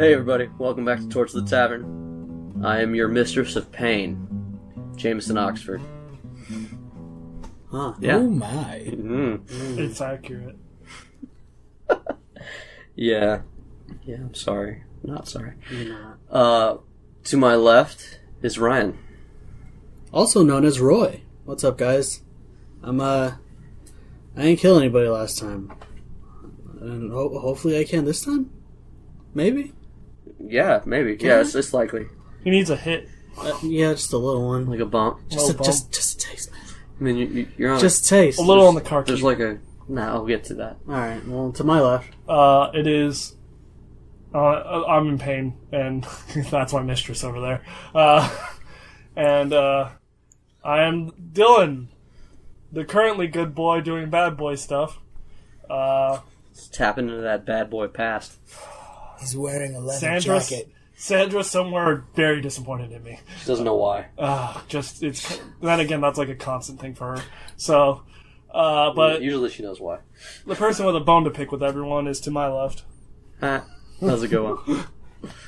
Hey everybody, welcome back to Torchlit Tavern. I am your mistress of pain, Jameson Oxford. Huh. Yeah. Oh my. Mm-hmm. It's accurate. Yeah, I'm sorry. Not sorry. You're not. To my left is Ryan. Also known as Roy. What's up, guys? I didn't kill anybody last time. And hopefully I can this time? Maybe? Yeah, maybe. Can Yeah, I? it's likely. He needs a hit. Yeah, just a little one. Like a bump. Just bump. a taste, man. I mean, you're on Just a taste. A little on the car There's key. like a... Nah, I'll get to that. Alright, well, to my left. It is... I'm in pain, and that's my mistress over there. I am Dillon, the currently good boy doing bad boy stuff. Let's tap into that bad boy past. He's wearing a leather jacket. Sandra's somewhere very disappointed in me. She doesn't know why. Then again, that's like a constant thing for her. So, but Usually she knows why. the person with a bone to pick with everyone is to my left. How's it going?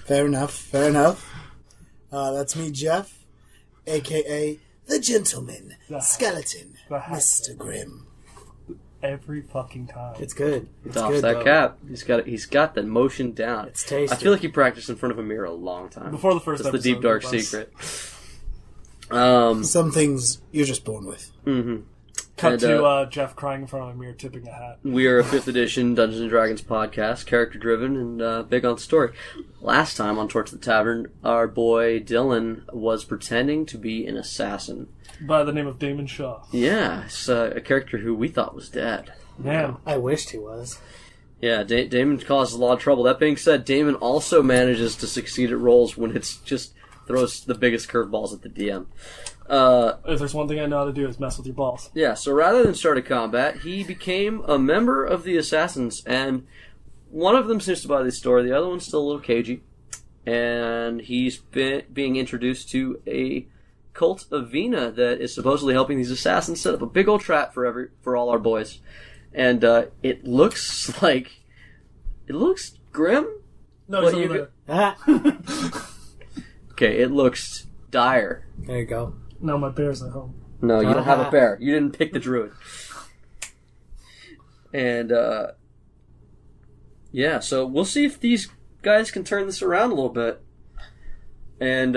Fair enough. That's me, Jeff, a.k.a. the Gentleman, Skeleton, The hat. Mr. Grimm. Every fucking time. It's good. It's Doffs good, that though. cap. He's got the motion down. It's tasty. I feel like he practiced in front of a mirror a long time. Before the first That's the episode, deep dark it was. secret. Some things you're just born with. Mm-hmm. Cut And, to Jeff crying in front of a mirror, tipping a hat. We are a 5th edition Dungeons & Dragons podcast, character-driven and big on story. Last time on Torchlit Tavern, our boy Dillon was pretending to be an assassin. By the name of Damon Shaw. Yeah, it's a character who we thought was dead. Man. I wished he was. Yeah, Damon causes a lot of trouble. That being said, Damon also manages to succeed at rolls when it's just throws the biggest curveballs at the DM. If there's one thing I know how to do is mess with your balls. Yeah, so rather than start a combat, he became a member of the Assassins, and one of them seems to buy the story, the other one's still a little cagey, and he's being introduced to a cult of Vina that is supposedly helping these assassins set up a big old trap for all our boys. And it looks grim. No, What he's you over Ah, Okay, it looks dire. there you go. there. No, my bear's at home. No, you don't have a bear. You didn't pick the druid. And, yeah, so we'll see if these guys can turn this around a little bit. And,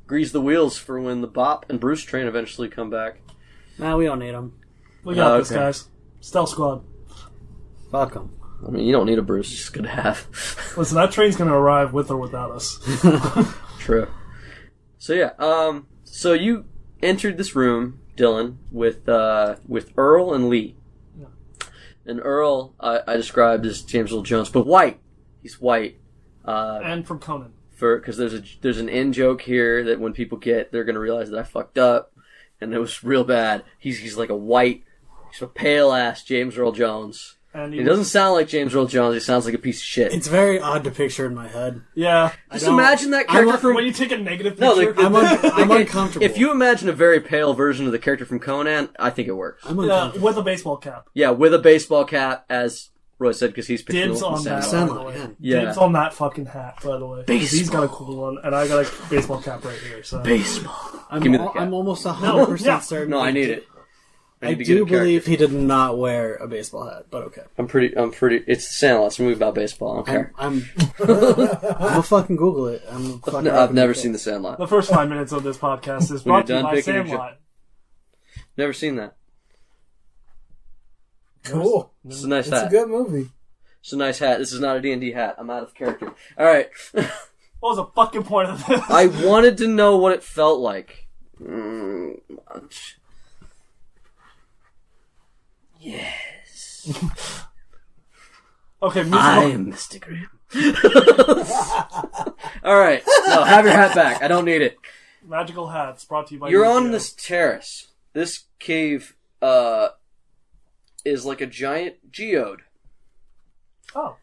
grease the wheels for when the Bop and Bruce train eventually come back. Nah, we don't need him. We got this, Okay. guys. Stealth squad. Fuck him. I mean, you don't need a Bruce, it's just good to have. Listen, that train's gonna arrive with or without us. True. So, yeah, so you entered this room, Dillon, with Earl and Lee. Yeah. And Earl, I described as James Earl Jones, but white. He's white. And from Conan. Because there's an in joke here that when people they're gonna realize that I fucked up, and it was real bad. He's like he's a pale ass James Earl Jones. And He doesn't sound like James Earl Jones. He sounds like a piece of shit. It's very odd to picture in my head. Yeah. Just imagine that character from. When you take a negative No, picture... I'm uncomfortable. If you imagine a very pale version of the character from Conan, I think it works. I'm uncomfortable. with a baseball cap. Yeah, with a baseball cap, as Roy said, because he's picturing Dibs on that. Sound by the like way. him. Yeah. Dibs on that fucking hat, by the way. Baseball. He's got a cool one, and I got a baseball cap right here. So Baseball. I'm, Give me the cap. I'm almost 100% yeah. certain. No, I need it. I need to get do a character. believe he did not wear a baseball hat, but okay. I'm pretty. It's the Sandlot. It's a movie about baseball. I don't care. I'm gonna fucking Google it. I've never seen the Sandlot. the first 5 minutes of this podcast is When you're brought to you done by picking your Sandlot. Never seen that. Cool. It's a nice It's a hat. good movie. It's a nice hat. This is not a D&D hat. I'm out of character. All right. What was the fucking point of this? I wanted to know what it felt like. Yes. Okay, musical. I am Mr. Grimm. All right. No, have your hat back. I don't need it. Magical hats brought to you by You're Yu-Gi-Oh! on this terrace. This cave is like a giant geode, Oh.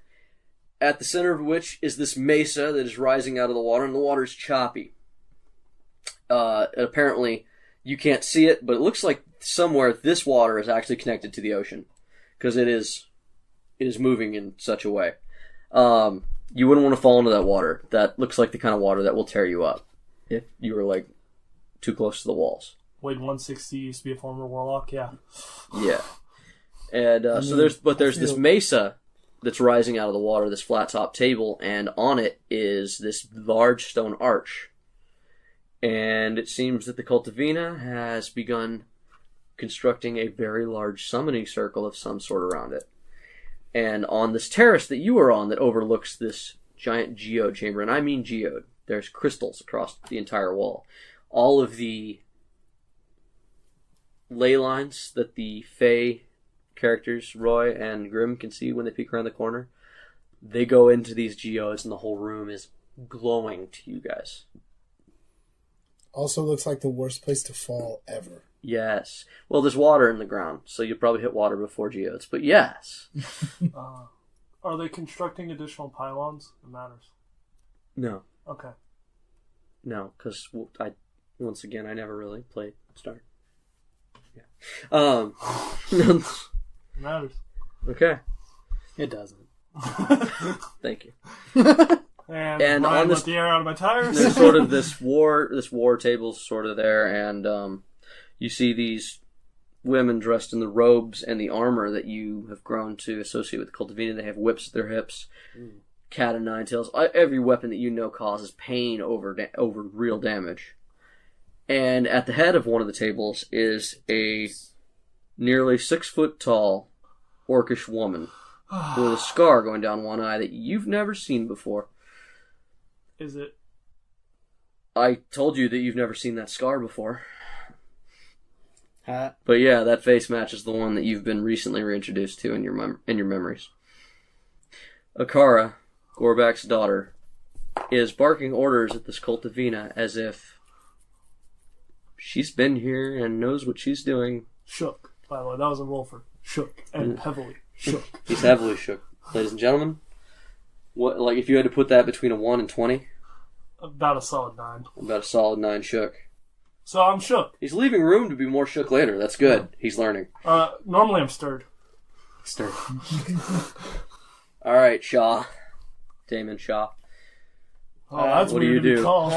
at the center of which is this mesa that is rising out of the water, and the water is choppy. Apparently, you can't see it, but it looks like somewhere this water is actually connected to the ocean, because it is moving in such a way. You wouldn't want to fall into that water. That looks like the kind of water that will tear you up if you were, like, too close to the walls. Wade 160 used to be a former warlock, yeah. Yeah. And so there's this mesa that's rising out of the water, this flat top table, and on it is this large stone arch. And it seems that the Cultivina has begun constructing a very large summoning circle of some sort around it. And on this terrace that you are on that overlooks this giant geode chamber, and I mean geode, there's crystals across the entire wall. All of the ley lines that the Fey characters, Roy and Grimm, can see when they peek around the corner, they go into these geodes and the whole room is glowing to you guys. Also looks like the worst place to fall ever. Yes. Well, there's water in the ground, so you'll probably hit water before geodes, but yes. Are they constructing additional pylons? It matters. No. Okay. No, because once again, I never really played Star. Yeah. It matters. Okay. It doesn't. Thank you. And on this, let the air out of my tires. there's sort of this war table's sort of there, and you see these women dressed in the robes and the armor that you have grown to associate with Cultivina. They have whips at their hips, cat o' nine tails. Every weapon that you know causes pain over real damage. And at the head of one of the tables is a nearly 6 foot tall orcish woman with a scar going down one eye that you've never seen before. Is it? I told you that you've never seen that scar before. Hat. But yeah, that face matches the one that you've been recently reintroduced to in your memories. Akarra, Gorbak's daughter, is barking orders at this Cultivina as if she's been here and knows what she's doing. Shook, by the way. That was a roll for shook, and heavily shook. He's heavily shook. Ladies and gentlemen, what, like, if you had to put that between a 1 and 20? About a solid 9. About a solid 9 shook. So I'm shook. He's leaving room to be more shook later. That's good. He's learning. Normally I'm stirred. Stirred. Alright, Shaw. Damon Shaw. Oh, that's what do you weird to do? call.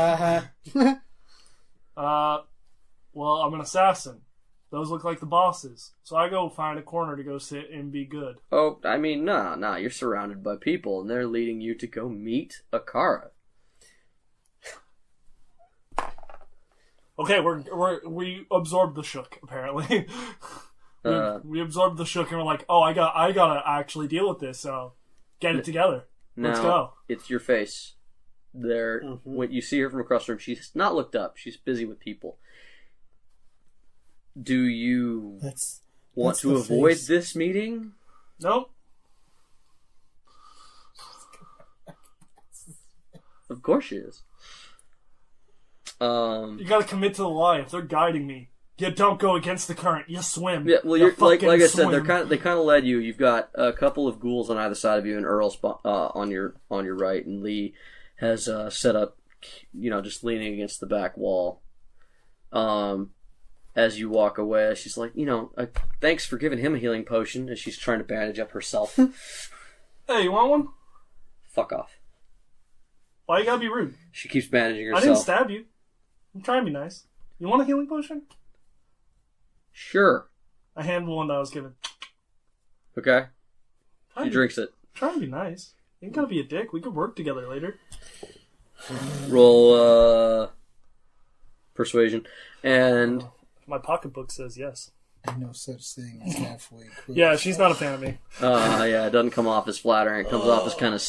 Well, I'm an assassin. Those look like the bosses. So I go find a corner to go sit and be good. Oh, I mean, nah. You're surrounded by people, and they're leading you to go meet Akarra. Okay, we absorbed the shook, apparently. we absorbed the shook, and we're like, oh, I gotta actually deal with this, so get it together. Let's go. It's your face. There, when you see her from across the room, she's not looked up. She's busy with people. Do you want to avoid this meeting? Nope. Of course she is. You gotta commit to the lie. If they're guiding me, you don't go against the current. You swim. Yeah, well, you're like I said, swim. they kind of led you. You've got a couple of ghouls on either side of you, and Earl's on your right, and Lee has set up, just leaning against the back wall. As you walk away, she's like, thanks for giving him a healing potion, as she's trying to bandage up herself. Hey, you want one? Fuck off. Why you gotta be rude? She keeps bandaging herself. I didn't stab you. I'm trying to be nice. You want a healing potion? Sure. I hand the one that I was given. Okay. She drinks it. Trying to be nice. You ain't gotta be a dick. We could work together later. Roll persuasion. And my pocketbook says yes. No such thing as halfway cool. Yeah, she's not a fan of me. Yeah, it doesn't come off as flattering. It comes off as kind of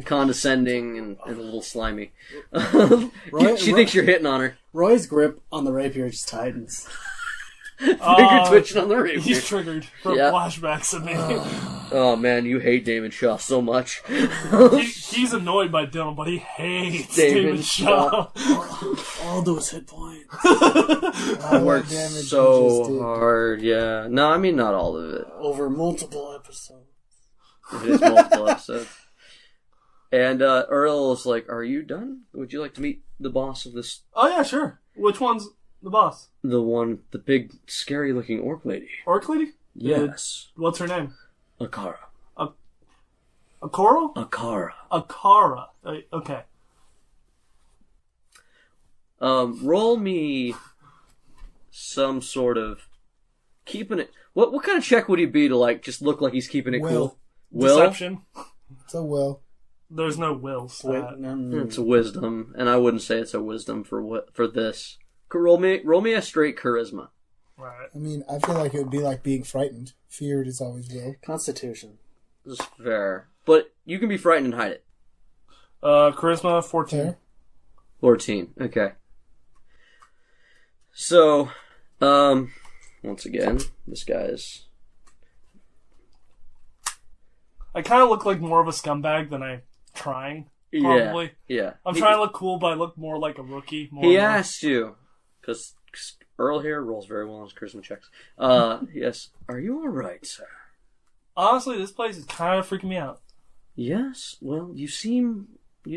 condescending and a little slimy. Roy, she thinks you're hitting on her. Roy's grip on the rapier just tightens. Finger twitching on the rapier. He's triggered for flashbacks of me. Oh man, you hate Damon Shaw so much. He's annoyed by Dillon, but he hates Damon Shaw. All those hit points. I worked so hard, yeah. No, I mean not all of it. Over multiple episodes. It is multiple episodes. And Earl is like, are you done? Would you like to meet the boss of this? Oh yeah, sure. Which one's the boss? The big, scary-looking orc lady. Orc lady? Yes. What's her name? Akarra. Akarra? Akarra. Akarra. Okay. Roll me some sort of keeping it. What kind of check would he be to like just look like he's keeping it cool? Will? Deception. It's a will. There's no will stat. It's a wisdom, and I wouldn't say it's a wisdom for this. Roll me a straight charisma. Right. I mean, I feel like it would be like being frightened. Feared is always will. Constitution. This is fair, but you can be frightened and hide it. Charisma 14. Fair. 14. Okay. So, once again, this guy's. I kind of look like more of a scumbag than I'm trying. Probably. Yeah. I'm trying to look cool, but I look more like a rookie. He asked you, because Earl here rolls very well on his charisma checks. Yes. Are you alright, sir? Honestly, this place is kind of freaking me out. Yes. Well, you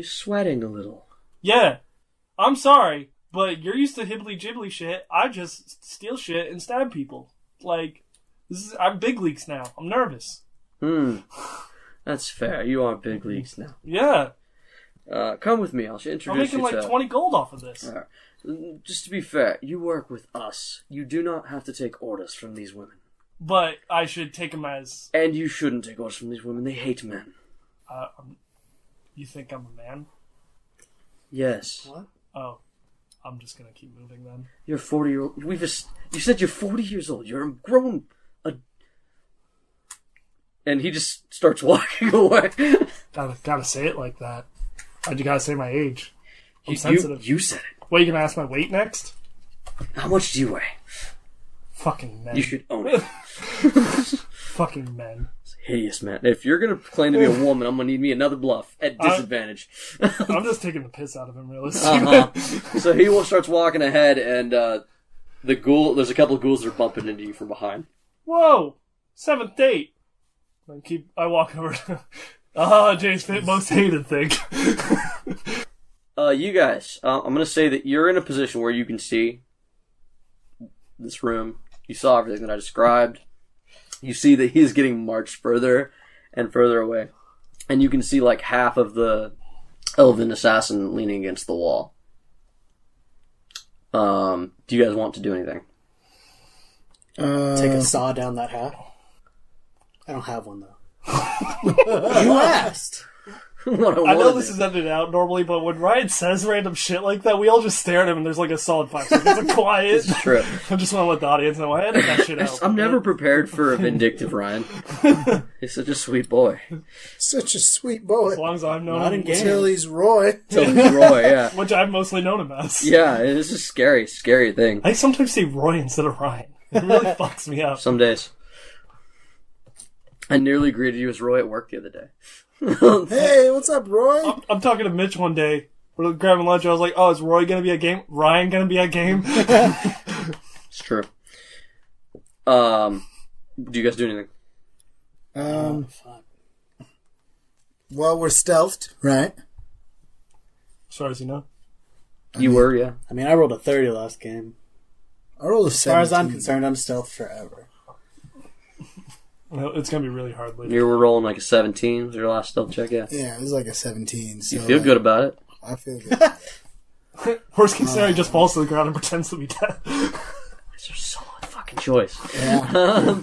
sweating a little. Yeah. I'm sorry, but you're used to hibbly-jibbly shit. I just steal shit and stab people. Like, I'm big leagues now. I'm nervous. That's fair. You are big leagues now. Yeah. Come with me. I'll introduce you I'm making like 20 gold off of this. Just to be fair, you work with us. You do not have to take orders from these women. But I should take them as... And you shouldn't take orders from these women. They hate men. You think I'm a man? Yes. What? Oh. I'm just gonna keep moving then. You're 40-year-old. You said you're 40 years old. You're a grown... And he just starts walking away. Gotta say it like that. Why'd you gotta say my age? I'm sensitive. You said it. What, you gonna ask my weight next? How much do you weigh? Fucking men. You should own it. Fucking men. It's hideous, man. If you're gonna claim to be a woman, I'm gonna need me another bluff at disadvantage. I'm just taking the piss out of him, realistically. So he starts walking ahead, and there's a couple of ghouls that are bumping into you from behind. Whoa! 7th date! I walk over to... Jay's most hated thing. You guys, I'm gonna say that you're in a position where you can see this room. You saw everything that I described. You see that he's getting marched further and further away. And you can see like half of the elven assassin leaning against the wall. Do you guys want to do anything? Take a saw down that half? I don't have one, though. You asked! I know this is edited out normally, but when Ryan says random shit like that, we all just stare at him and there's like a solid 5 seconds of quiet. It's true. I just want to let the audience know I edited that shit out. I'm never prepared for a vindictive Ryan. He's such a sweet boy. Such a sweet boy. As long as I've known Not him. in game. Until he's Roy. Till he's Roy, yeah. Which I've mostly known him as. Yeah, it is a scary, scary thing. I sometimes say Roy instead of Ryan. It really fucks me up. Some days. I nearly greeted you as Roy at work the other day. Hey, what's up, Roy? I'm talking to Mitch one day. We're grabbing lunch. I was like, "Oh, is Roy gonna be a game? Ryan gonna be a game?" It's true. Do you guys do anything? Well, we're stealthed, right? As far as you know. You were, yeah. I mean, I rolled a 30 last game. I rolled a As far 17. as I'm concerned, I'm stealth forever. Well, it's gonna be really hard later. You were rolling like a 17. Was your last stealth check, yeah. Yeah, it was like a 17. So You feel good about it? I feel good. Worst case scenario, he just falls to the ground and pretends to be dead. It's a solid fucking choice. Yeah.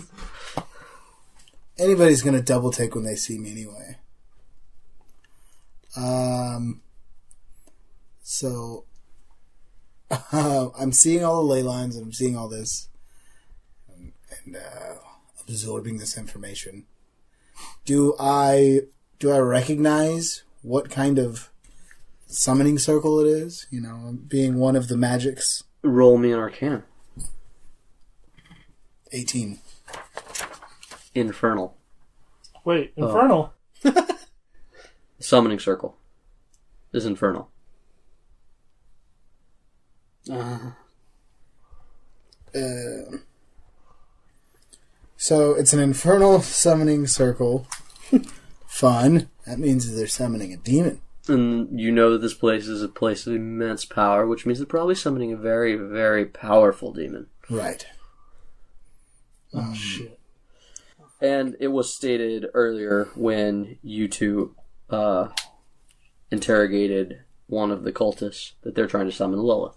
Anybody's gonna double take when they see me anyway. So I'm seeing all the ley lines and I'm seeing all this and absorbing this information. Do I recognize what kind of summoning circle it is? You know, being one of the magics. Roll me an Arcana. 18. Infernal. Wait, Infernal? Summoning circle is infernal. So it's an infernal summoning circle. Fun. That means they're summoning a demon. And you know that this place is a place of immense power, which means they're probably summoning a very, very powerful demon. Right. Oh, shit. And it was stated earlier when you two interrogated one of the cultists that they're trying to summon Lilith.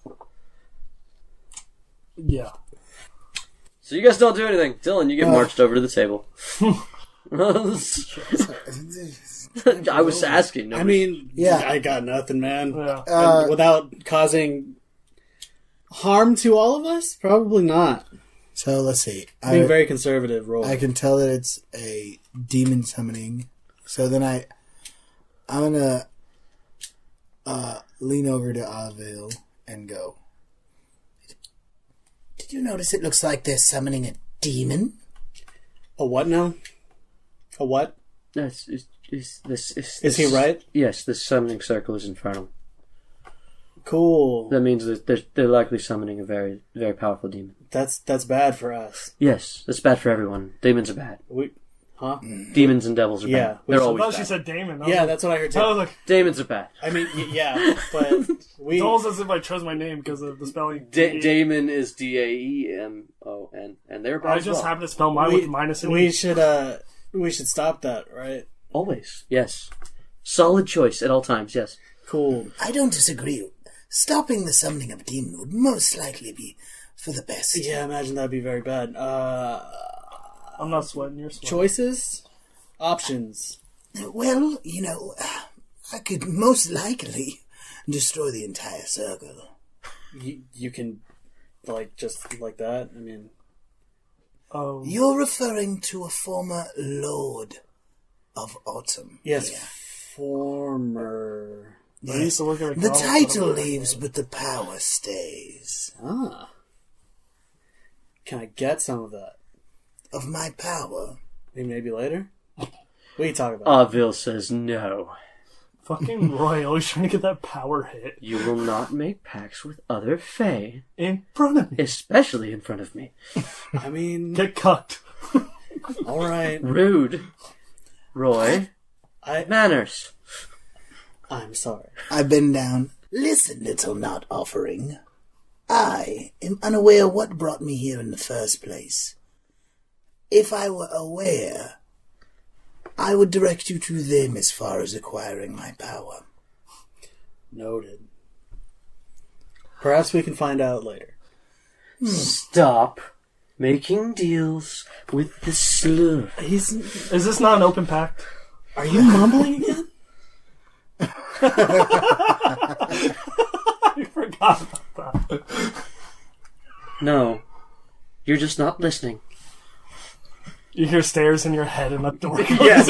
Yeah. So you guys don't do anything. Dillon, you get marched over to the table. I was asking. I mean, Yeah. I got nothing, man. Yeah. And without causing harm to all of us? Probably not. So let's see. Being very conservative, roll. I can tell that it's a demon summoning. So then I'm gonna lean over to Avil and go. Did you notice it looks like they're summoning a demon? A what now? A what? Is he right? Yes, the summoning circle is infernal. Cool. That means that they're likely summoning a very, very powerful demon. That's bad for us. Yes, that's bad for everyone. Demons are bad. Huh? Demons and devils are Yeah. bad. They're I always thought bad. she said Damon. Yeah, that's what I heard too. I was like, Demons are bad. I mean, yeah, but we... it's almost as if I chose my name because of the spelling. Damon is Daemon, and they're bad I as just well. happen to spell mine with minus. We should stop that, right? Always, yes. Solid choice at all times, yes. Cool. I don't disagree. Stopping the summoning of a demon would most likely be for the best. Yeah, imagine that'd be very bad. I'm not sweating. You're sweating. Choices? Options. Well, I could most likely destroy the entire circle. You can, just like that? I mean... Oh. You're referring to a former Lord of Autumn. Yes, here. former... I used to work at a The college, title but- leaves, but the power stays. Ah. Can I get some of that? Of my power. Maybe later? What are you talking about? Avil says no. Fucking Roy always trying to get that power hit You will not make pacts with other Fae, in front of me. especially in front of me. I mean... Get cucked. Alright. Rude. Roy. Manners. I'm sorry. I bend down. Listen, little not offering. I am unaware what brought me here in the first place. If I were aware, I would direct you to them as far as acquiring my power. Noted. Perhaps we can find out later. Stop making deals with the slur. Is this not an open pact? Are you mumbling again? I forgot about that. No. You're just not listening. You hear stairs in your head and a door. Yes.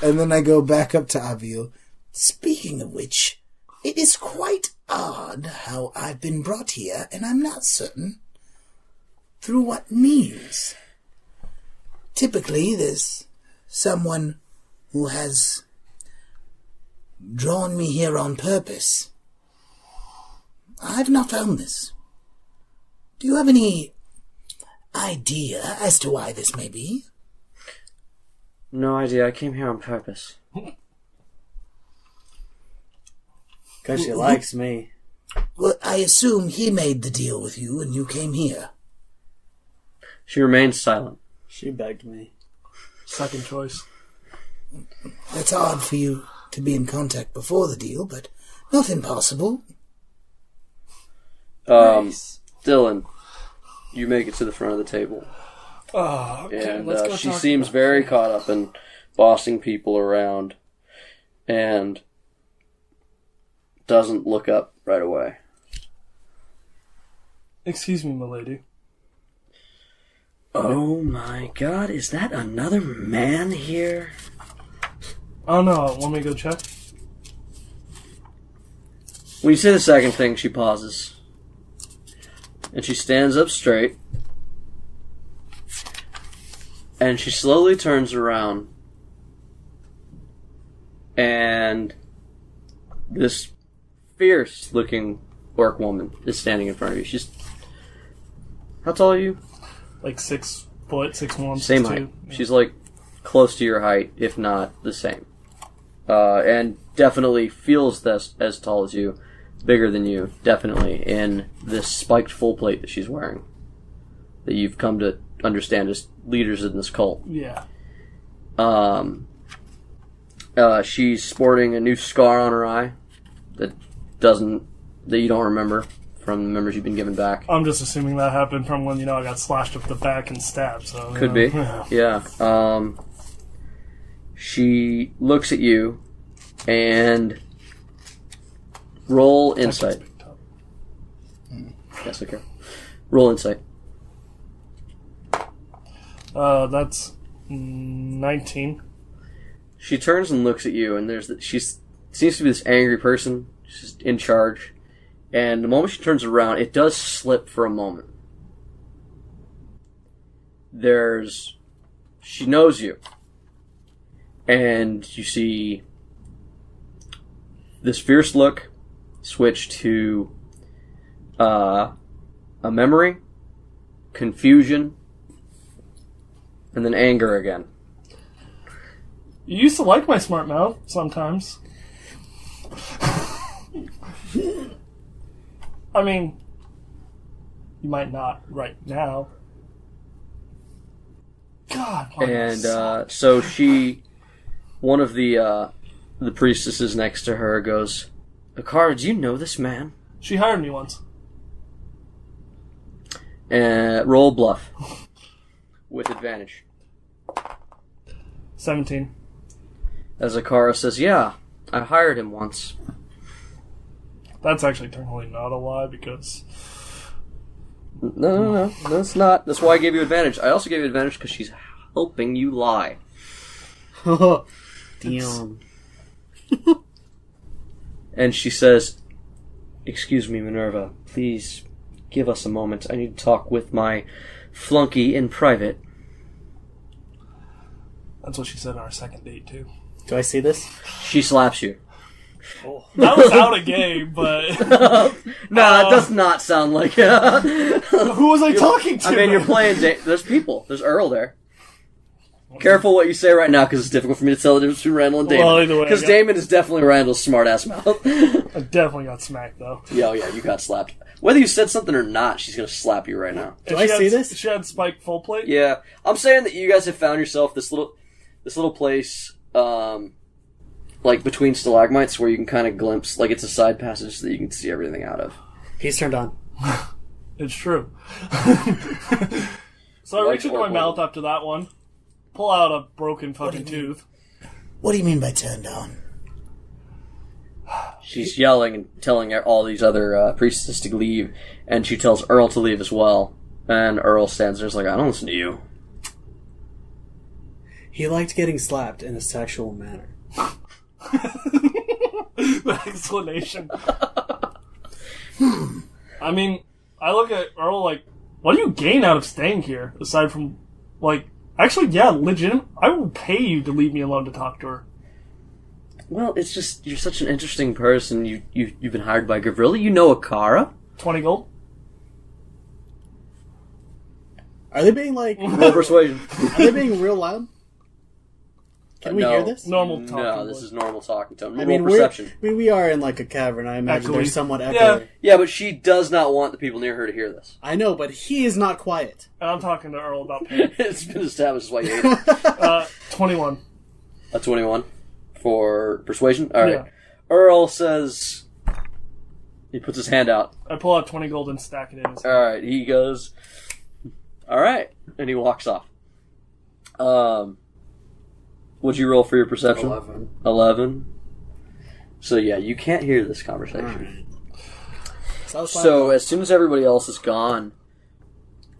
And then I go back up to Avil. Speaking of which, it is quite odd how I've been brought here, and I'm not certain through what means. Typically, there's someone who has drawn me here on purpose. I've not found this. Do you have any idea as to why this may be? No idea. I came here on purpose. Because she likes me. Well, I assume he made the deal with you and you came here. She remains silent. She begged me. Second choice. That's odd for you to be in contact before the deal, but not impossible. Dillon, you make it to the front of the table. Oh, okay. And Let's go she talk seems about very caught up in bossing people around and doesn't look up right away. Excuse me, milady. Oh my god, is that another man here? Oh no, want me to go check? When you say the second thing, she pauses. And she stands up straight. And she slowly turns around. And this fierce-looking orc woman is standing in front of you. She's... How tall are you? Like 6 foot, 6'1", Same 6'2". height. She's like close to your height, if not the same. And definitely feels as tall as you. Bigger than you, definitely, in this spiked full plate that she's wearing. that you've come to understand as leaders in this cult. Yeah. She's sporting a new scar on her eye that you don't remember from the memories you've been given back. I'm just assuming that happened from when, I got slashed up the back and stabbed. So Could be. Yeah. She looks at you and roll insight. Yes, okay. Roll insight. That's 19. She turns and looks at you, and she seems to be this angry person. She's in charge. And the moment she turns around, it does slip for a moment. She knows you. And you see this fierce look switch to a memory, confusion, and then anger again. You used to like my smart mouth sometimes. I mean, you might not right now. God. And so one of the priestesses next to her goes, Akarra, do you know this man? She hired me once. Roll bluff. With advantage. 17. As Akarra says, yeah, I hired him once. That's actually technically not a lie because... No, it's not. That's why I gave you advantage. I also gave you advantage because she's helping you lie. Oh, damn. And she says, excuse me, Minerva, please give us a moment. I need to talk with my flunky in private. That's what she said on our second date, too. Do I see this? She slaps you. Oh. That was out of game, but... No, it does not sound like... Who was I talking to? I mean, you're playing... There's people. There's Earl there. Careful what you say right now, because it's difficult for me to tell the difference between Randall and Damon. Well, either way, because Damon is definitely Randall's smart-ass mouth. I definitely got smacked, though. Yeah, you got slapped. Whether you said something or not, she's going to slap you right now. Do I see this? She had spike full plate? Yeah. I'm saying that you guys have found yourself this little place... like between stalagmites where you can kind of glimpse, like it's a side passage that you can see everything out of. He's turned on. It's true. So I reach into my mouth after that one, pull out a broken fucking tooth. What do you mean by turned on? She's yelling and telling all these other priestesses to leave, and she tells Earl to leave as well. And Earl stands there and is like, I don't listen to you. He liked getting slapped in a sexual manner. The explanation. I mean, I look at Earl like, what do you gain out of staying here? Aside from, like, actually, yeah, legit, I will pay you to leave me alone to talk to her. Well, it's just, you're such an interesting person. You've been hired by Gavrila. You know Akarra. 20 gold? Are they being like... Roll persuasion. Are they being real loud? Can we hear this? Normal talking. No, this is normal talking tone. I mean, Roll perception. we are in like a cavern. I imagine they're somewhat echoey. Yeah. Yeah, but she does not want the people near her to hear this. I know, but he is not quiet. And I'm talking to Earl about pay. It's been established why you hate it. 21. A 21 for persuasion? Alright. Yeah. Earl says... He puts his hand out. I pull out 20 gold and stack it in his hand. Alright, he goes... Alright. And he walks off. What'd you roll for your perception? 11. So yeah, you can't hear this conversation. Right. So as soon as everybody else is gone...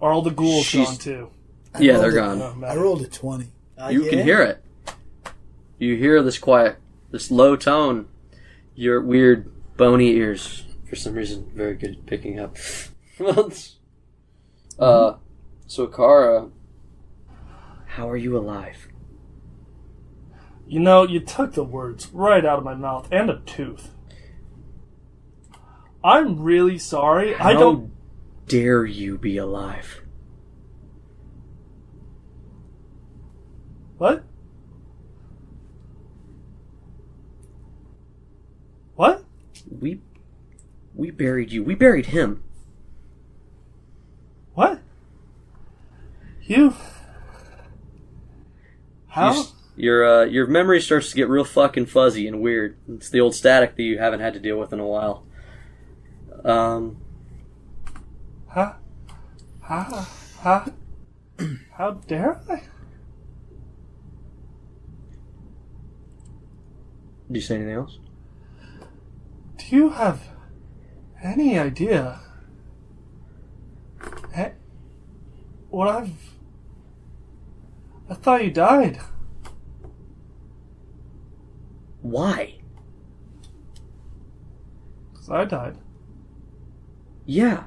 Earl the Ghoul's gone too. Yeah, they're gone. I rolled a 20. You can hear it. You hear this quiet, this low tone. Your weird, bony ears, for some reason, very good at picking up. So Akarra, how are you alive? You know, you took the words right out of my mouth, and a tooth. I'm really sorry. How I don't dare you be alive? What? What? We buried you. We buried him. What? How? Your memory starts to get real fucking fuzzy and weird. It's the old static that you haven't had to deal with in a while. How dare I? Did you say anything else? Do you have any idea what I thought you died. Why? Because I died. Yeah.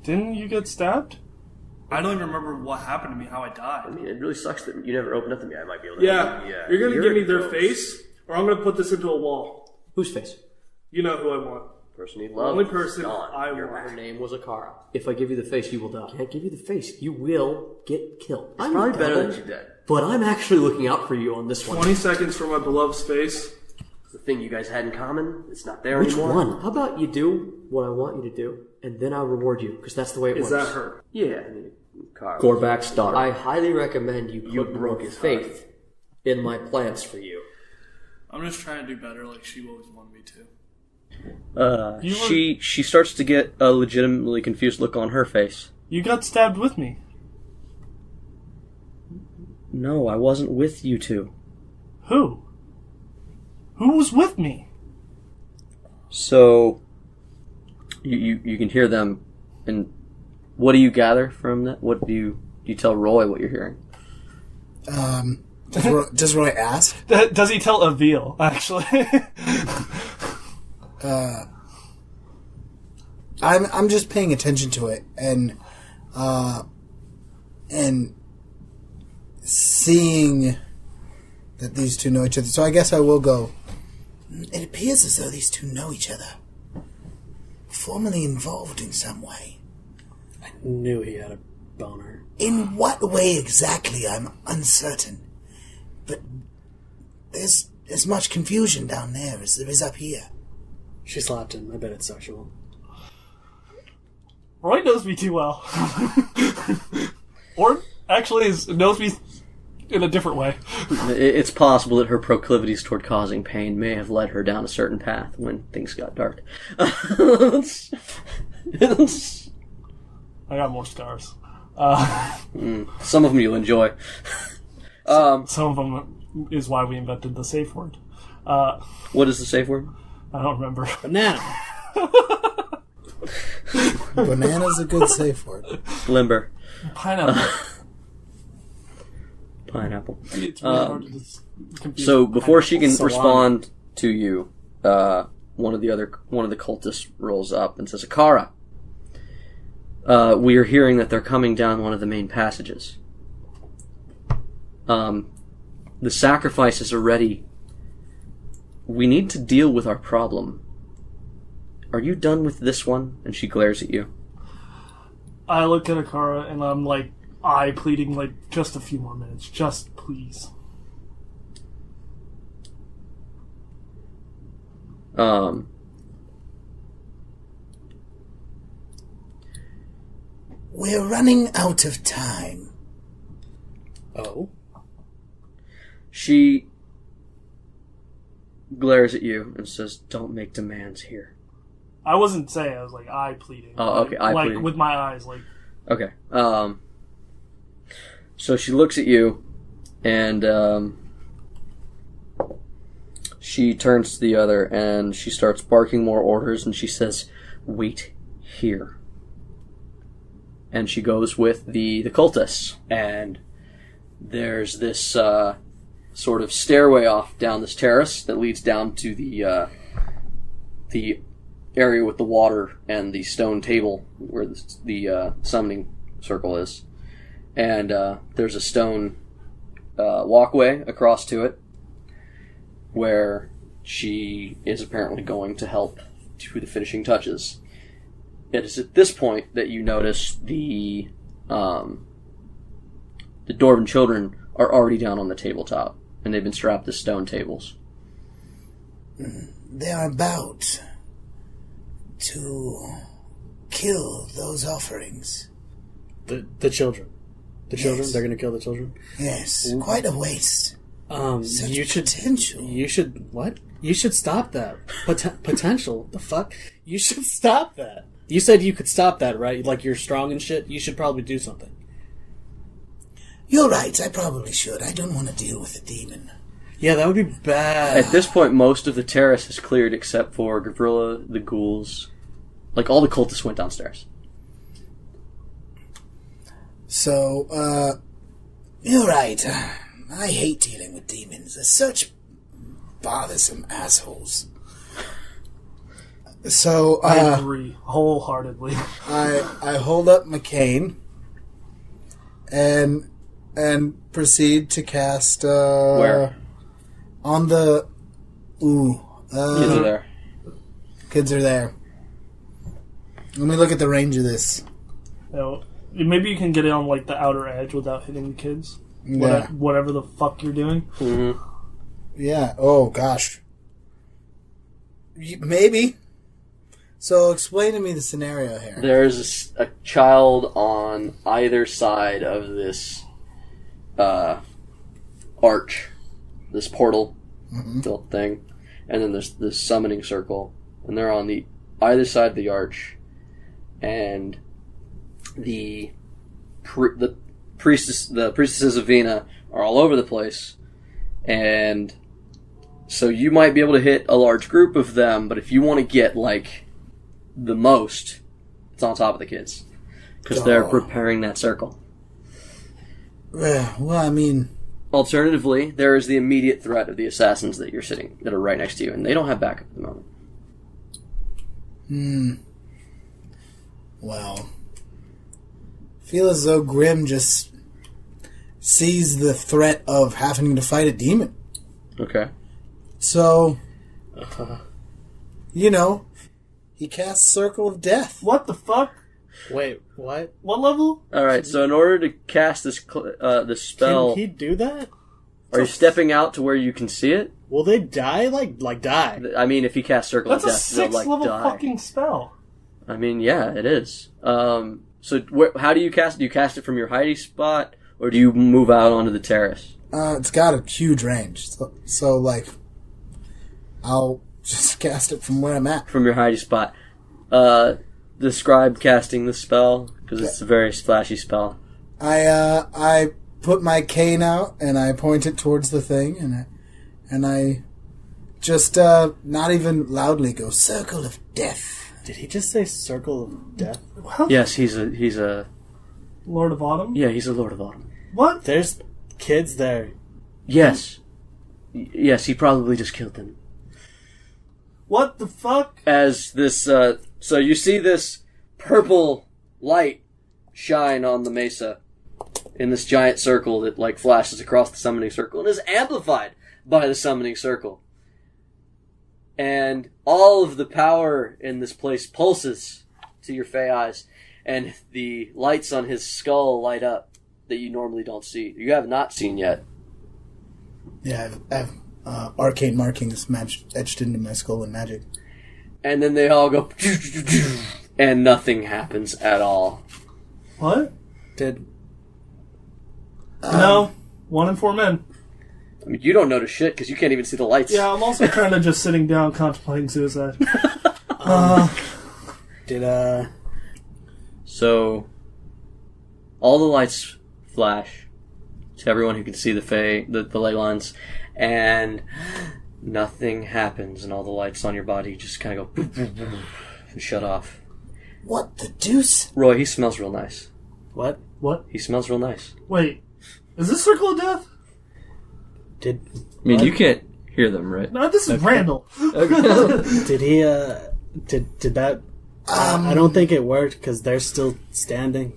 Didn't you get stabbed? I don't even remember what happened to me, how I died. I mean, it really sucks that you never opened up to me. I might be able to. Yeah. You're going to give me their face, or I'm going to put this into a wall. Whose face? You know who I want. Person you The love. only person gone. I Your want. Her name was Akarra. If I give you the face, you will die. I can't give you the face. You will get killed. It's probably better that you're dead. But I'm actually looking out for you on this one. 20 seconds for my beloved's face. The thing you guys had in common, it's not there Which anymore. one? How about you do what I want you to do, and then I'll reward you, because that's the way it Is works. that her? Yeah, I mean, Carl. Gorbak's daughter. I highly recommend you put broke more his faith in my plans for you. I'm just trying to do better like she always wanted me to. She starts to get a legitimately confused look on her face. You got stabbed with me. No, I wasn't with you two. Who? Who was with me? So, you can hear them, and what do you gather from that? What do you tell Roy what you're hearing? Does Roy ask? Does he tell Avil, actually? I'm just paying attention to it and seeing that these two know each other. So I guess I will go. It appears as though these two know each other. Formerly involved in some way. I knew he had a boner. In what way exactly, I'm uncertain. But there's as much confusion down there as there is up here. She slapped him. I bet it's sexual. Roy knows me too well. Or, actually, knows me in a different way. It's possible that her proclivities toward causing pain may have led her down a certain path when things got dark. I got more scars. Some of them you'll enjoy. Some of them is why we invented the safe word. What is the safe word? I don't remember. Banana. Banana's a good safe word. Limber. Pineapple. Pineapple. It's really hard to confuse. So before she can Salami. respond to you, one of the cultists rolls up and says, "Akarra, we are hearing that they're coming down one of the main passages. The sacrifices are ready. We need to deal with our problem. Are you done with this one?" And she glares at you. I look at Akarra and I'm like, pleading like, just a few more minutes. Just please. We're running out of time. Oh? She glares at you and says, "Don't make demands here." I wasn't saying, I was like, pleading. Oh, okay, Like, pleading. with my eyes, like. Okay. So she looks at you, and she turns to the other, and she starts barking more orders, and she says, "Wait here." And she goes with the cultists, and there's this sort of stairway off down this terrace that leads down to the area with the water and the stone table where the summoning circle is. And there's a stone walkway across to it where she is apparently going to help do the finishing touches. It is at this point that you notice the Dwarven children are already down on the tabletop, and they've been strapped to stone tables. They're about to kill those offerings. The children. The children? Yes. They're going to kill the children? Yes, quite a waste. Such you should potential. You should what? You should stop that. Potential? The fuck? You should stop that. You said you could stop that, right? Like you're strong and shit. You should probably do something. You're right, I probably should. I don't want to deal with a demon. Yeah, that would be bad. At this point, most of the terrace is cleared except for Gavrilla, the ghouls. Like, all the cultists went downstairs. So, you're right. I hate dealing with demons. They're such bothersome assholes. So, I agree wholeheartedly. I hold up my cane and proceed to cast, Where? On the... Kids are there. Kids are there. Let me look at the range of this. Maybe you can get it on like the outer edge without hitting the kids. Yeah. Whatever the fuck you're doing. Mm-hmm. Yeah. Oh, gosh. Maybe. So explain to me the scenario here. There's a child on either side of this arch, this portal built thing, and then there's this summoning circle, and they're on the either side of the arch, and the priestesses of Vina are all over the place, and so you might be able to hit a large group of them, but if you want to get like the most, it's on top of the kids because they're preparing that circle. Well, I mean... Alternatively, there is the immediate threat of the assassins that are right next to you, and they don't have backup at the moment. Well, I feel as though Grimm just sees the threat of having to fight a demon. Okay. So, he casts Circle of Death. What the fuck? Wait, what? What level? All right. So in order to cast this spell, Can he do that? are you stepping out to where you can see it? Will they die? Like die? I mean, if he casts Circle That's of a Death, they'll 6th like level die. fucking spell. I mean, yeah, it is. So how do you cast it? Do you cast it from your hiding spot, or do you move out onto the terrace? It's got a huge range. So I'll just cast it from where I'm at. From your hiding spot. Describe casting the spell, because it's a very splashy spell. I put my cane out and I point it towards the thing and I just not even loudly go Circle of Death. Did he just say Circle of Death? What? Yes, he's a Lord of Autumn? yeah, he's a Lord of Autumn. What? There's kids there. Yes. Yes, he probably just killed them. What the fuck? As this, so you see this purple light shine on the mesa in this giant circle that, like, flashes across the summoning circle and is amplified by the summoning circle. And all of the power in this place pulses to your fey eyes, and the lights on his skull light up that you normally don't see. You have not seen yet. Yeah, I have arcane markings etched into my skull and magic. And then they all go, and nothing happens at all. What? Did No. 1 in 4 men. I mean, you don't notice shit because you can't even see the lights. Yeah, I'm also kind of just sitting down contemplating suicide. did So, all the lights flash to everyone who can see the ley lines, and nothing happens, and all the lights on your body just kind of go and shut off. What the deuce? Roy, he smells real nice. what? What? He smells real nice. Wait. Is this Circle of Death? Did I mean, you can't hear them, right? No, this is Randall. did he did that? I don't think it worked because they're still standing.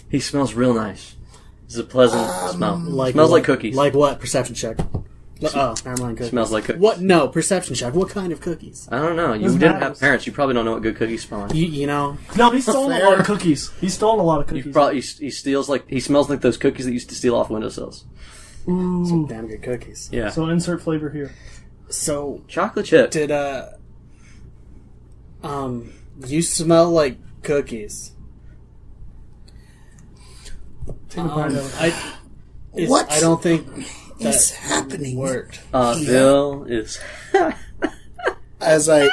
He smells real nice. It's a pleasant smell. Like Smells what? like cookies. Like what? Perception check. Oh, never mind. Cookies. Smells like cookies. What? No, perception check. What kind of cookies? I don't know. You Doesn't didn't matter. have parents. You probably don't know what good cookies smell like. You know. No, he's stolen a lot of cookies. He's stolen a lot of cookies. He steals he smells like those cookies that used to steal off windowsills. Some damn good cookies. Yeah. So insert flavor here. So Chocolate chip. did You smell like cookies. Take a bite of it. What I don't think is that happening? worked. Bill is. As I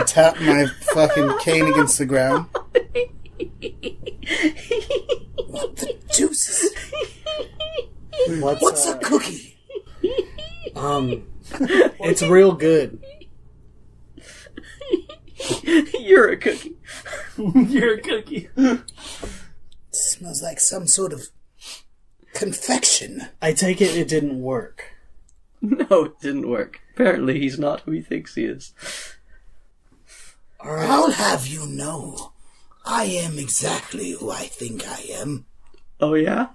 tap my fucking cane against the ground. What the deuces? What's a cookie? It's real good. You're a cookie. You're a cookie. Smells like some sort of confection. I take it didn't work. No, it didn't work. Apparently, he's not who he thinks he is. All right. I'll have you know, I am exactly who I think I am. Oh, yeah?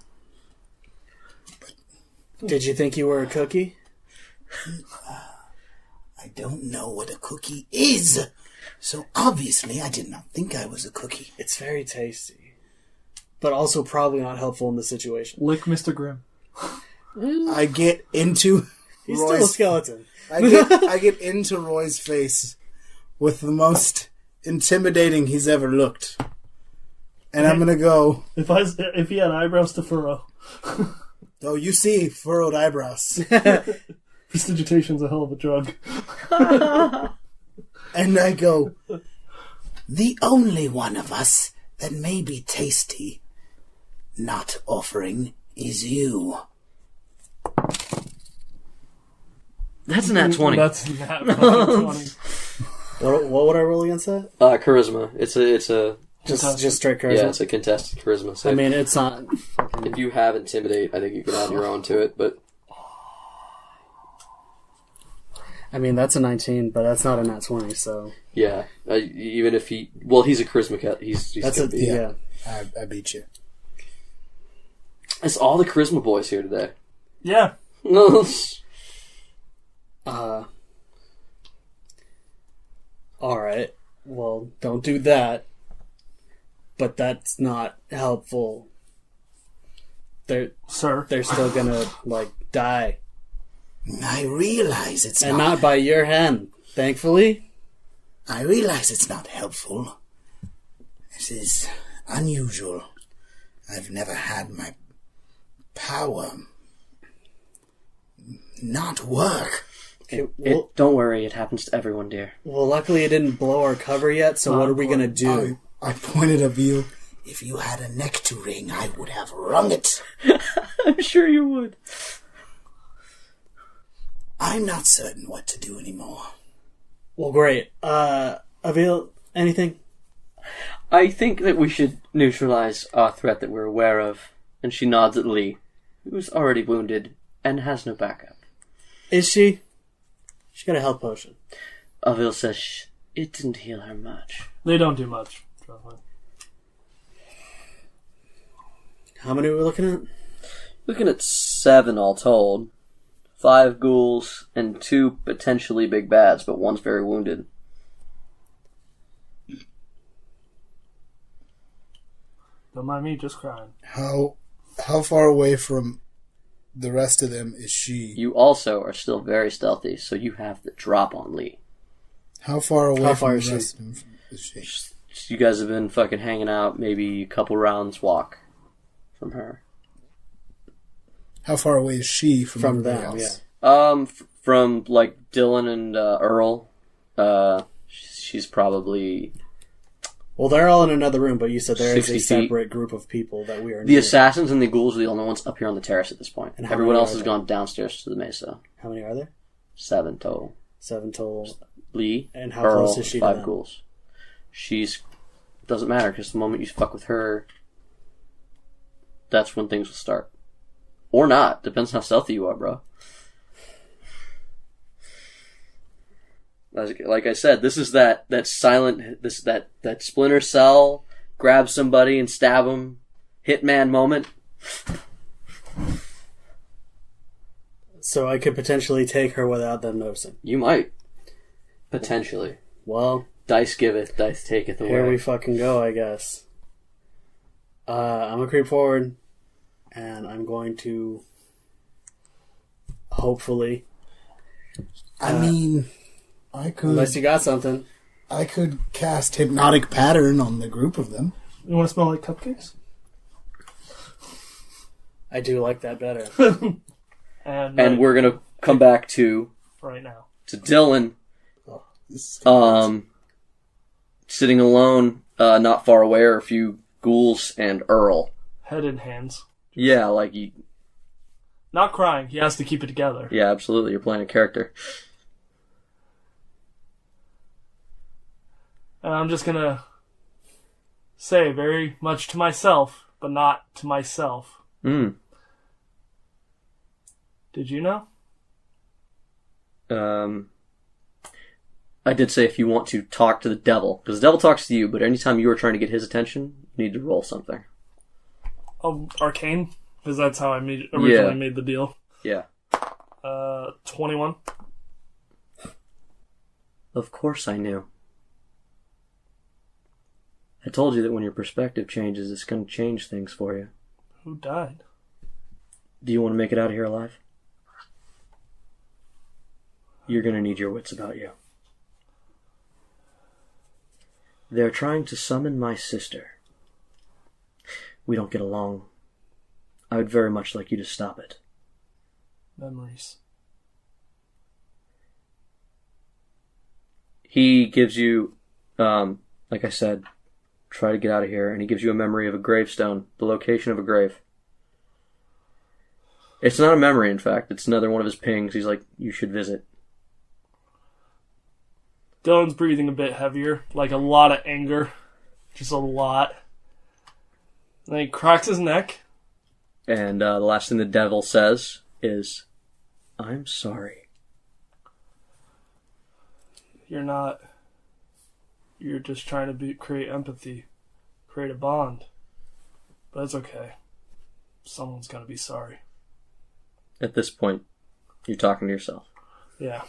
Did you think you were a cookie? I don't know what a cookie is, so obviously I did not think I was a cookie. It's very tasty, but also probably not helpful in the situation. Lick Mr. Grimm. I get into He's Roy's, still a skeleton. I get into Roy's face with the most intimidating he's ever looked. And I'm gonna go, If he had eyebrows to furrow. oh, you see furrowed eyebrows. Prestigitation's a hell of a drug. And I go, the only one of us that may be tasty, not offering, is you. That's an at 20. That's not fucking 20. What would I roll against that? Charisma. It's a Just straight charisma. yeah, it's a contested charisma save. I mean, it's not. if you have intimidate, I think you can add your own to it. But I mean, that's a 19, but that's not a nat 20. So yeah, even if he's a charisma cat. He's that's gonna a be. yeah. I beat you. It's all the charisma boys here today. Yeah. All right. Well, don't do that. But that's not helpful. They're still gonna die, I realize it's and not. not by your hand, thankfully. I realize it's not helpful. This is unusual. I've never had my power not work. Okay, well, Don't worry, it happens to everyone, dear. well, luckily it didn't blow our cover yet. So what are we gonna do? I pointed at you. If you had a neck to wring, I would have wrung it. I'm sure you would. I'm not certain what to do anymore. Well, great. Avail anything? I think that we should neutralize our threat that we're aware of. And she nods at Lee, who's already wounded and has no backup. Is she? She got a health potion. Avil says it didn't heal her much. They don't do much. Trust me. How many are we looking at? Looking at 7 all told. 5 ghouls and 2 potentially big bads, but one's very wounded. Don't mind me just crying. How far away from the rest of them is she? You also are still very stealthy, so you have the drop on Lee. How far away How from far the is rest of them is she? You guys have been fucking hanging out, maybe a couple rounds walk from her. How far away is she from everybody them? else? Yeah. From like Dillon and Earl, she's probably Well, they're all in another room, but you said there is 60 a feet. separate group of people that we are. the assassins and the ghouls are the only ones up here on the terrace at this point. And how Everyone many else are has there? gone downstairs to the mesa. How many are there? 7 total. 7 total. Lee, And how Earl, close is she to 5 them? ghouls. She's doesn't matter because the moment you fuck with her, that's when things will start, or not. Depends how stealthy you are, bro. Like I said, this is that silent, that Splinter Cell, grab somebody and stab them, Hitman moment. So I could potentially take her without them noticing. You might potentially. Well, Dice give it, dice take it away. here we fucking go, I guess. I'm gonna creep forward, and I'm going to hopefully, I mean, I could. unless you got something. I could cast Hypnotic Pattern on the group of them. You want to smell like cupcakes? I do like that better. And we're gonna come back to right now to Dillon, sitting alone, not far away are a few ghouls and Earl. head in hands. Yeah, like you. Not crying. He has to keep it together. Yeah, absolutely. You're playing a character. And I'm just gonna say very much to myself, but not to myself. Did you know? I did say if you want to talk to the devil, because the devil talks to you, but anytime you are trying to get his attention, you need to roll something. Arcane? Because that's how I originally made the deal. Yeah. 21. Of course I knew. I told you that when your perspective changes, it's going to change things for you. Who died? Do you want to make it out of here alive? You're going to need your wits about you. They're trying to summon my sister. We don't get along. I would very much like you to stop it. Memories. He gives you, like I said, try to get out of here, and he gives you a memory of a gravestone, the location of a grave. It's not a memory, in fact. It's another one of his pings. He's like, you should visit. Dillon's breathing a bit heavier, like a lot of anger. Just a lot. And then he cracks his neck. And the last thing the devil says is, I'm sorry. You're not. You're just trying to create empathy. Create a bond. But it's okay. Someone's gonna be sorry. At this point, you're talking to yourself. Yeah.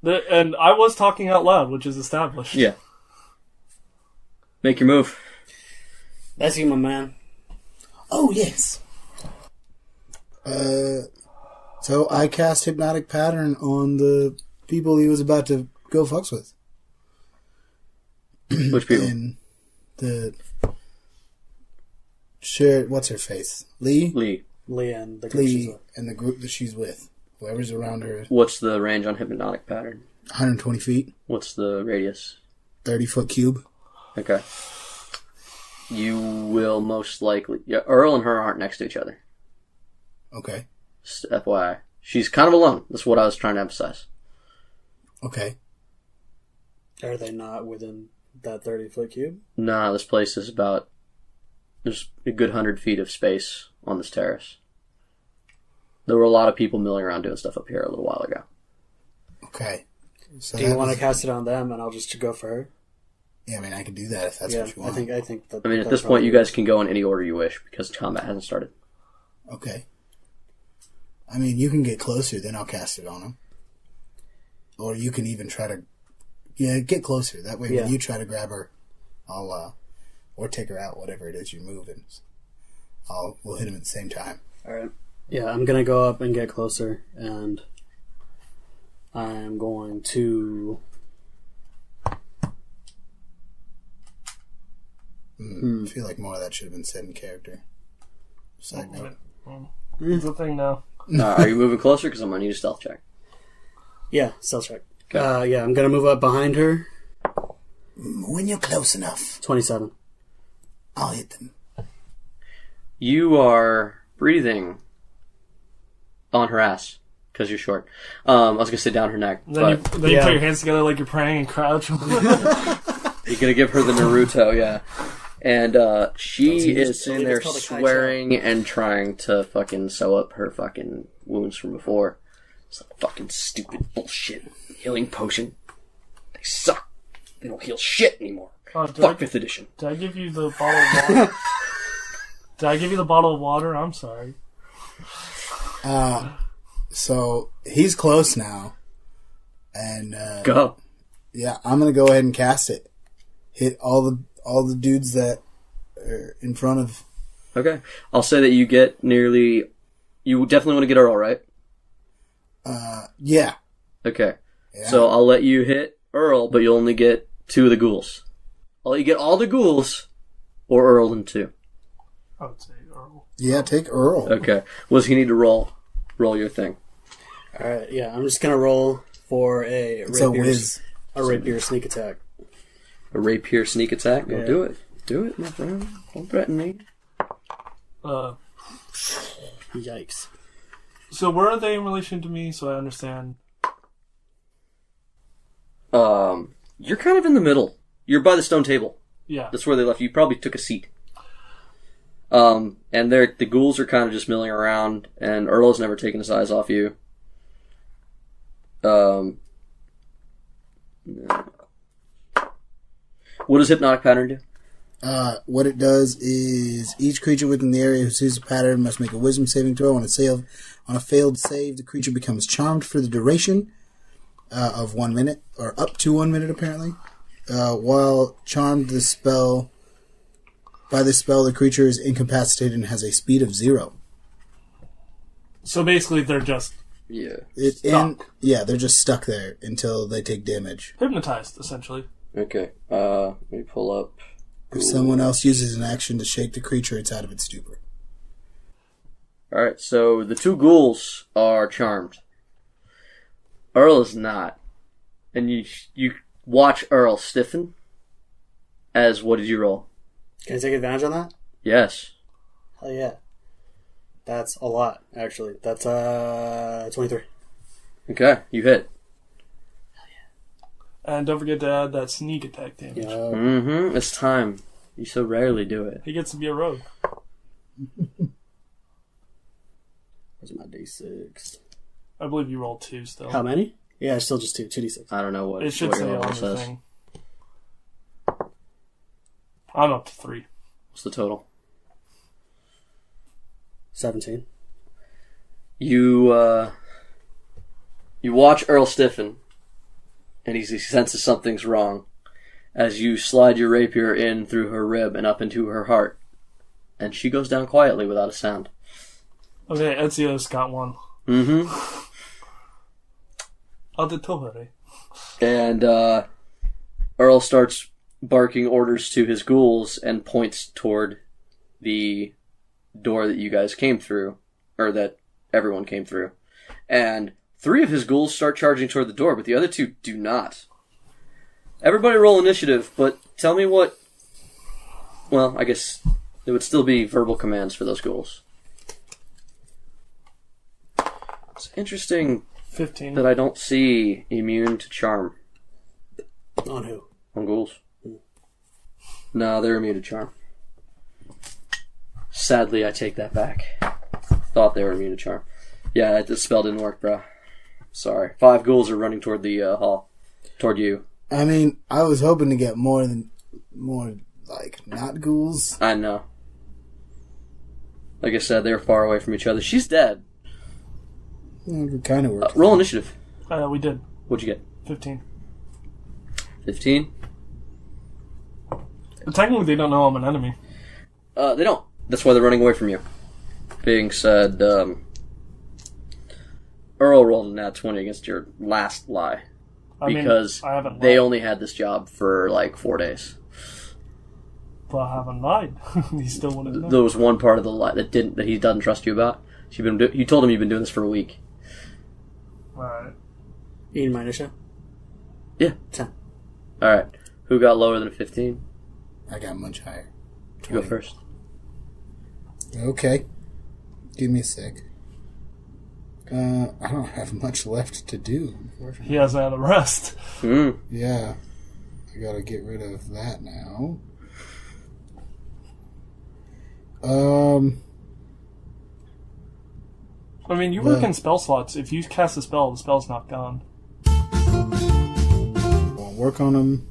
And I was talking out loud, which is established. Yeah. Make your move. That's you, my man. Oh, yes. So I cast Hypnotic Pattern on the people he was about to go fucks with. Which people? And what's her face? Lee and the group she's with. And the group that she's with. Whoever's around her. What's the range on Hypnotic Pattern? 120 feet. What's the radius? 30-foot cube. Okay. You will most likely... Yeah, Earl and her aren't next to each other. Okay. Just FYI. She's kind of alone. That's what I was trying to emphasize. Okay. Are they not within that 30-foot cube? Nah, this place is about... There's a good 100 feet of space on this terrace. There were a lot of people milling around doing stuff up here a little while ago. Okay. So do you want to cast it on them and I'll just go for her? Yeah, I mean, I can do that if that's what you want. I think that... I mean, at this point, you guys can go in any order you wish, because combat hasn't started. Okay. I mean, you can get closer, then I'll cast it on them. Or you can even try to... Yeah, get closer. That way, when you try to grab her, I'll... or take her out, whatever it is you're moving. We'll hit him at the same time. Alright. Yeah, I'm gonna go up and get closer, and I'm going to... I feel like more of that should have been said in character. Side note. It's a thing now. Are you moving closer? Because I'm going to need a stealth check. Yeah, stealth check. Okay. Yeah, I'm gonna move up behind her. When you're close enough, 27. I'll hit them. You are breathing on her ass, because you're short. I was going to say down her neck. Then you put your hands together like you're praying and crouch. You're going to give her the Naruto, yeah. And she is sitting there swearing and trying to fucking sew up her fucking wounds from before. It's like fucking stupid bullshit. Healing potion. They suck. They don't heal shit anymore. Fuck 5th edition. Did I give you the bottle of water? Did I give you the bottle of water? I'm sorry. So he's close now. And Go. Yeah, I'm gonna go ahead and cast it. Hit all the dudes that are in front of. Okay. I'll say that you get nearly... You definitely want to get Earl, right? Yeah. Okay. Yeah. So I'll let you hit Earl, but you'll only get 2 of the ghouls. Well, you get all the ghouls, or Earl and 2. I would say Earl. Yeah, take Earl. Okay. What does he need to roll? Roll your thing. Alright, yeah, I'm just gonna roll for a rapier sneak attack. A rapier sneak attack? Go do it. Do it, my friend. Don't threaten me. Yikes. So where are they in relation to me, so I understand? You're kind of in the middle. You're by the stone table. Yeah. That's where they left you. You probably took a seat. And the ghouls are kind of just milling around, and Earl's never taken his eyes off you. What does Hypnotic Pattern do? What it does is each creature within the area who sees the pattern must make a wisdom saving throw. On a failed save, the creature becomes charmed for the duration of 1 minute, or up to 1 minute apparently. While charmed by the spell, the creature is incapacitated and has a speed of 0. So basically they're just stuck. They're just stuck there until they take damage. hypnotized, essentially. Okay. Let me pull up. If someone else uses an action to shake the creature, it's out of its stupor. Alright, so the 2 ghouls are charmed. Earl is not. And you watch Earl stiffen. As, what did you roll? Can I take advantage of that? Yes. Hell yeah. That's a lot, actually. That's 23. Okay, you hit. And don't forget to add that sneak attack damage. Yeah. It's time. You so rarely do it. He gets to be a rogue. Where's my D6? I believe you rolled 2 still. How many? Yeah, still just 2d6. I don't know what It should what say your on level your says. thing. I'm up to 3. What's the total? 17. You watch Earl stiffen, and he senses something's wrong as you slide your rapier in through her rib and up into her heart, and she goes down quietly without a sound. Okay, Ezio's got one. Auditore. And Earl starts barking orders to his ghouls and points toward the door that you guys came through, or that everyone came through. And 3 of his ghouls start charging toward the door, but the other 2 do not. Everybody roll initiative, but tell me what... Well, I guess it would still be verbal commands for those ghouls. It's interesting 15. that I don't see immune to charm On who? on ghouls. No, they're immune to charm. Sadly, I take that back. Thought they were immune to charm. Yeah, the spell didn't work, bro. Sorry. 5 ghouls are running toward the hall. Toward you. I mean, I was hoping to get more, like, not ghouls. I know. Like I said, they're far away from each other. She's dead. It kind of worked. Roll initiative. We did. What'd you get? 15. 15? But technically, they don't know I'm an enemy. They don't. That's why they're running away from you. Being said, Earl rolled a nat 20 against your last lie. Because I haven't they lied. only had this job for like 4 days. But I haven't lied. He still wouldn't know. There was one part of the lie that he doesn't trust you about. You told him you've been doing this for a week. Alright. Eating my initiative? Yeah. 10. Alright. Who got lower than a 15? I got much higher. You go first. Okay. Give me a sec. I don't have much left to do, unfortunately. He hasn't had a rest. Yeah. I gotta get rid of that now. I mean, you work in spell slots. If you cast a spell, the spell's not gone. I'll work on them.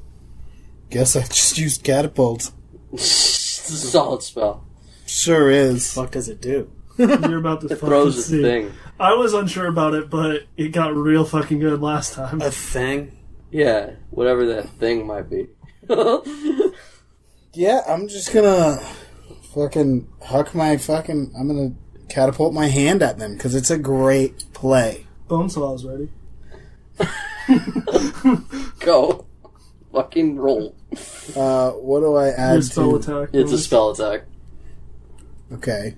Guess I just used catapult. It's a solid spell. Sure is. What does it do? You're about to It fucking throws a see. thing. I was unsure about it, but it got real fucking good last time. A thing? Yeah, whatever that thing might be. Yeah, I'm just gonna fucking I'm gonna catapult my hand at them, because it's a great play. Bone Saw's ready. Go. Fucking roll. What do I add Your spell to... attack. It's a spell attack. Okay.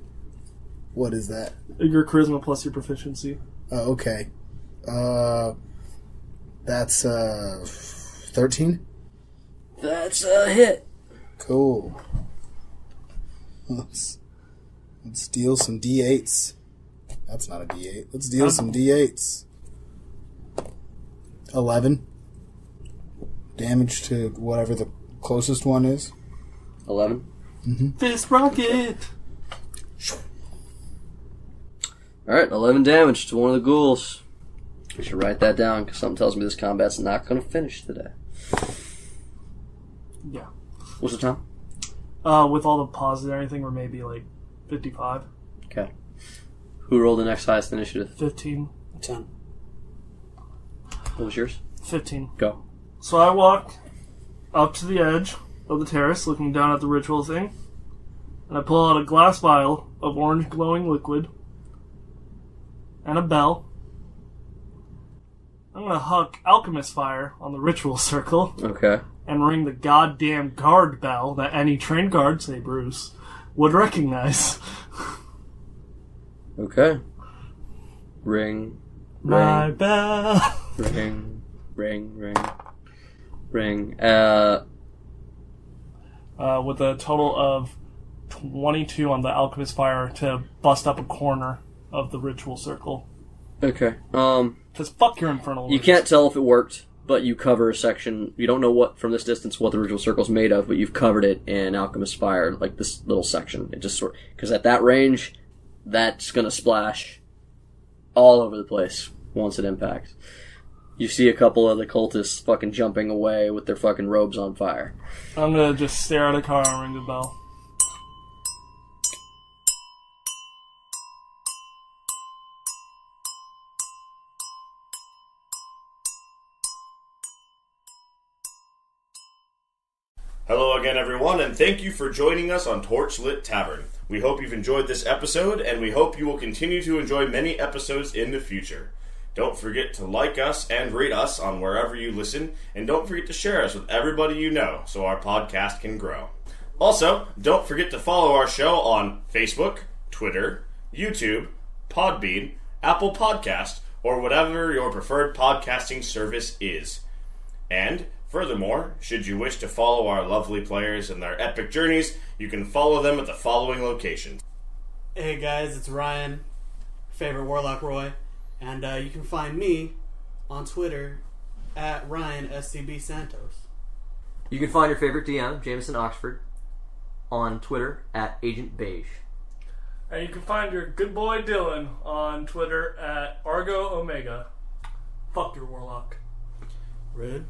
What is that? Your charisma plus your proficiency. Oh, okay. That's 13? That's a hit. Cool. Let's deal some D8s. That's not a D8. Let's deal some D8s. 11. Damage to whatever the closest one is. 11. Fist rocket! Alright, 11 damage to one of the ghouls. I should write that down because something tells me this combat's not going to finish today. Yeah. What's the time? With all the pauses and everything, we're maybe like 55. Okay. Who rolled the next highest initiative? 15. 10. What was yours? 15. Go. So I walk up to the edge of the terrace, looking down at the ritual thing, and I pull out a glass vial of orange glowing liquid and a bell. I'm gonna huck alchemist fire on the ritual circle Okay. and ring the goddamn guard bell that any trained guard, say Bruce, would recognize. Okay. Ring. My Ring. bell. Ring. Ring. Ring. Ring. With a total of 22 on the alchemist fire to bust up a corner of the ritual circle. Okay. Because fuck your infernal You words. can't tell if it worked, but you cover a section. You don't know what from this distance what the ritual circle's made of, but you've covered it in alchemist fire, like this little section. It just because at that range, that's gonna splash all over the place once it impacts. You see a couple of the cultists fucking jumping away with their fucking robes on fire. I'm gonna just stare at Akarra and ring the bell. Hello again, everyone, and thank you for joining us on Torchlit Tavern. We hope you've enjoyed this episode, and we hope you will continue to enjoy many episodes in the future. Don't forget to like us and rate us on wherever you listen, and don't forget to share us with everybody you know so our podcast can grow. Also, don't forget to follow our show on Facebook, Twitter, YouTube, Podbean, Apple Podcast, or whatever your preferred podcasting service is. And furthermore, should you wish to follow our lovely players and their epic journeys, you can follow them at the following locations. Hey guys, it's Ryan, favorite Warlock Roy, and you can find me on Twitter at RyanSCBSantos. You can find your favorite DM, Jameson Oxford, on Twitter at Agent Beige. And you can find your good boy Dillon on Twitter at Argo Omega. Fuck your warlock. Rude.